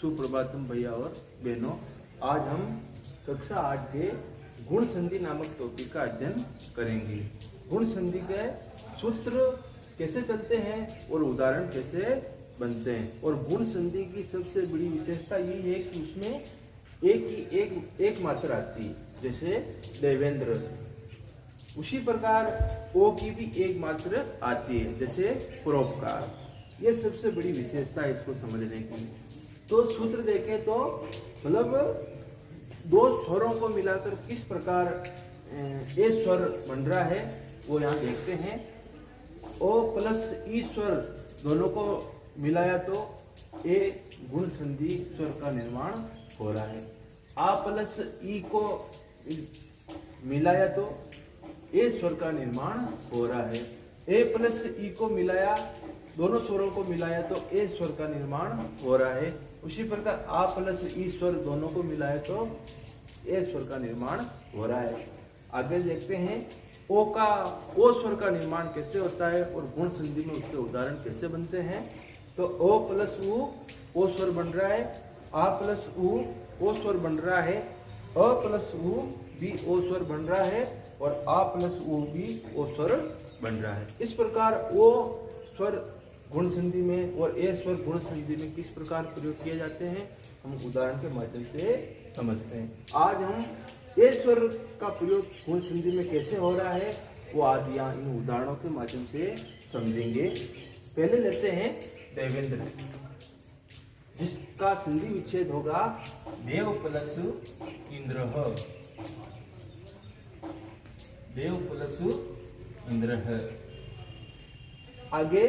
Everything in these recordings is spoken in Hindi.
सुप्रभातम भैया और बहनों। आज हम कक्षा 8 के गुण संधि नामक टॉपिक का अध्ययन करेंगे। गुण संधि के सूत्र कैसे चलते हैं और उदाहरण कैसे बनते हैं। और गुण संधि की सबसे बड़ी विशेषता यही है कि उसमें एक मात्रा आती है, जैसे देवेंद्र। उसी प्रकार ओ की भी एक मात्रा आती है, जैसे परोपकार। ये सबसे बड़ी विशेषता है इसको समझने की। तो सूत्र देखें तो मतलब दो स्वरों को मिलाकर किस प्रकार ए स्वर बन रहा है वो यहाँ देखते हैं। ओ प्लस ई स्वर दोनों को मिलाया तो ए गुण संधि स्वर का निर्माण हो रहा है। आ प्लस ई को मिलाया तो ए स्वर का निर्माण हो रहा है। ए प्लस ई को मिलाया, दोनों स्वरों को मिलाया तो ए स्वर का निर्माण हो रहा है। उसी प्रकार आ प्लस ई स्वर दोनों को मिलाया तो ए स्वर का निर्माण हो रहा है। आगे देखते हैं ओ स्वर का निर्माण कैसे होता है और गुण संधि में उसके उदाहरण कैसे बनते हैं। तो ओ प्लस ओ स्वर बन रहा है, आ प्लस ओ स्वर बन रहा है, अ प्लस उ भी ओ स्वर बन रहा है और आ प्लस उ भी ओ स्वर बन रहा है। इस प्रकार ओ स्वर गुण संधि में और ए स्वर गुण संधि में किस प्रकार प्रयोग किए जाते हैं हम उदाहरण के माध्यम से समझते हैं। आज हम ए स्वर का प्रयोग गुण संधि में कैसे हो रहा है वो आज यहाँ इन उदाहरणों के माध्यम से समझेंगे। पहले लेते हैं देवेंद्र, जिसका संधि विच्छेद होगा देव प्लस इंद्र। देव प्लस इंद्र। आगे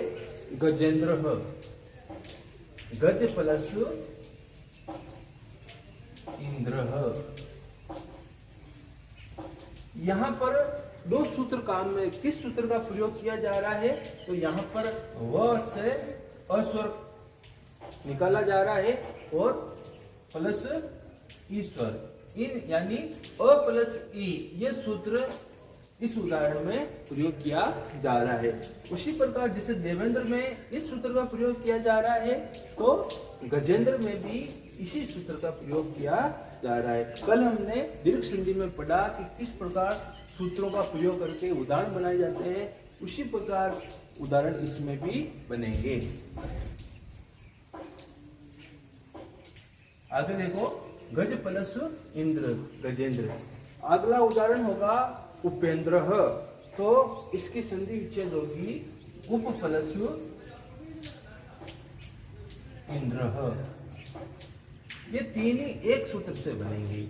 गजेंद्र, गज प्लस इंद्र। यहाँ पर दो सूत्र काम में किस सूत्र का प्रयोग किया जा रहा है तो यहाँ पर व से अस्वर निकाला जा रहा है और प्लस ईश्वर इन यानी अ प्लस ई, ये सूत्र इस उदाहरण में प्रयोग किया जा रहा है। उसी प्रकार जैसे देवेंद्र में इस सूत्र का प्रयोग किया जा रहा है तो गजेंद्र में भी इसी सूत्र का प्रयोग किया जा रहा है। कल हमने दीर्घ संधि में पढ़ा कि किस प्रकार सूत्रों का प्रयोग करके उदाहरण बनाए जाते हैं, उसी प्रकार उदाहरण इसमें भी बनेंगे। आगे देखो गज प्लस इंद्र, गजेंद्र। अगला उदाहरण होगा उपेंद्र, तो इसकी संधि विच्छेद होगी उप प्लस इंद्र। ये तीन ही एक सूत्र से बनेंगे।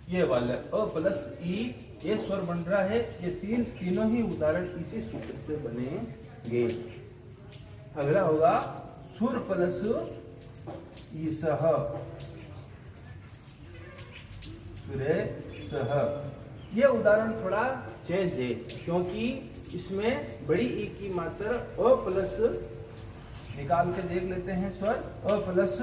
ये वाला अ प्लस ई ये स्वर बन रहा है, ये तीनों ही उदाहरण इसी सूत्र से बनेंगे। अगला होगा सुर प्लस ईसह, सुरेशह। ये उदाहरण थोड़ा चेंज है क्योंकि इसमें बड़ी ई की मात्रा अ प्लस निकाल के देख लेते हैं स्वर अ प्लस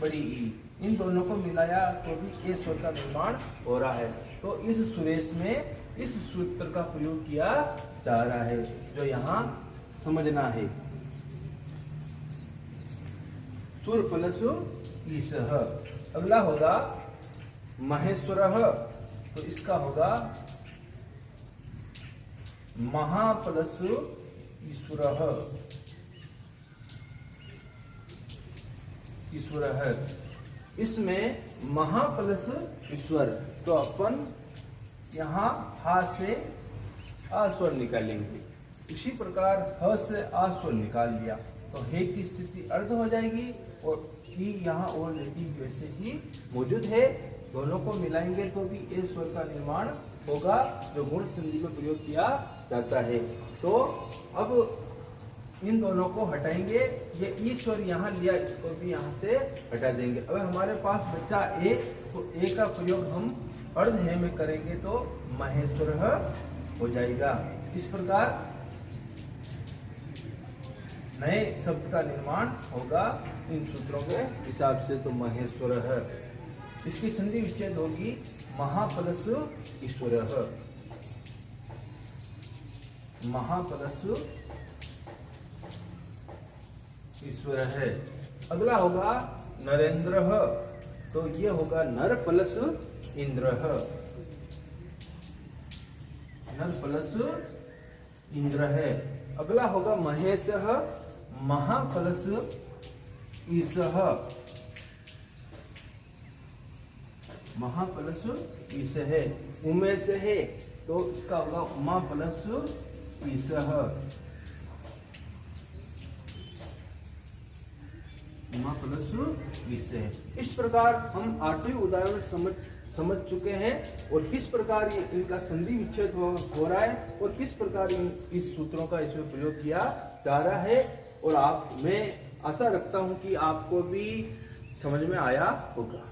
बड़ी ई, इन दोनों को मिलाया तो भी ए स्वर का निर्माण हो रहा है। तो इस सुरेश में इस सूत्र का प्रयोग किया जा रहा है जो यहाँ समझना है। सुर प्लस ईसह। अगला होगा महेश्वर, तो इसका होगा महा प्लस ईश्वर। ईश्वर है, इसमें महा प्लस ईश्वर, तो अपन यहाँ हा से आ स्वर निकालेंगे। इसी प्रकार ह से आ स्वर निकाल लिया तो हे की स्थिति अर्ध हो जाएगी और ई यहाँ ऑलरेडी वैसे ही मौजूद है। दोनों को मिलाएंगे तो भी ए स्वर का निर्माण होगा जो गुण संधि में प्रयोग किया जाता है। तो अब इन दोनों को हटाएंगे, ये ई स्वर यहाँ लिया इसको भी यहाँ से हटा देंगे। अगर हमारे पास बचा ए तो ए का प्रयोग हम अर्ध है में करेंगे तो महेश्वर हो जाएगा। इस प्रकार नए शब्द का निर्माण होगा इन सूत्रों के हिसाब से। तो महेश्वर है, इसकी संधि विच्छेद होगी महा प्लस ईश्वर। महा प्लस ईश्वर है। अगला होगा नरेंद्र, तो ये होगा नर प्लस इंद्र, नर प्लस इंद्र है। अगला होगा महेश, महा प्लस ईश, महा प्लस ईश है। उमेश है तो इसका होगा उमा प्लस ईश, उमा प्लस ईश है। इस प्रकार हम 8वें उदाहरण समझ चुके हैं और किस प्रकार ये इनका संधि विच्छेद हो रहा है और किस प्रकार इस सूत्रों का इसमें प्रयोग किया जा रहा है। और मैं आशा रखता हूं कि आपको भी समझ में आया होगा।